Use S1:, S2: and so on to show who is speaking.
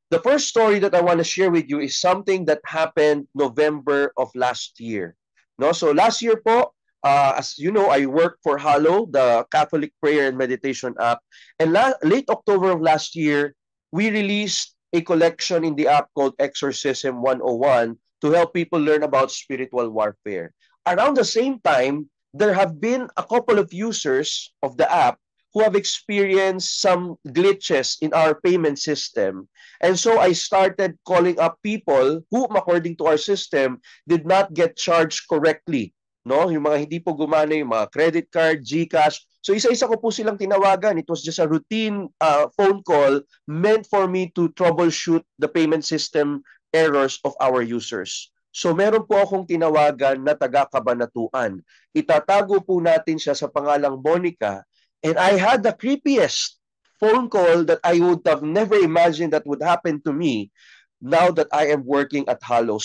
S1: The first story that I want to share with you is something that happened November of last year. No, so last year po, as you know, I worked for Hallow, the Catholic prayer and meditation app, and late October of last year, we released a collection in the app called Exorcism 101 to help people learn about spiritual warfare. Around the same time, there have been a couple of users of the app who have experienced some glitches in our payment system. And so I started calling up people who, according to our system, did not get charged correctly. No, yung mga hindi po gumana yung mga credit card, GCash. So isa-isa ko po silang tinawagan. It was just a routine phone call meant for me to troubleshoot the payment system errors of our users. So meron po akong tinawagan na taga-kabanatuan. Itatago po natin siya sa pangalang Monica. And I had the creepiest phone call that I would have never imagined that would happen to me now that I am working at Hallows.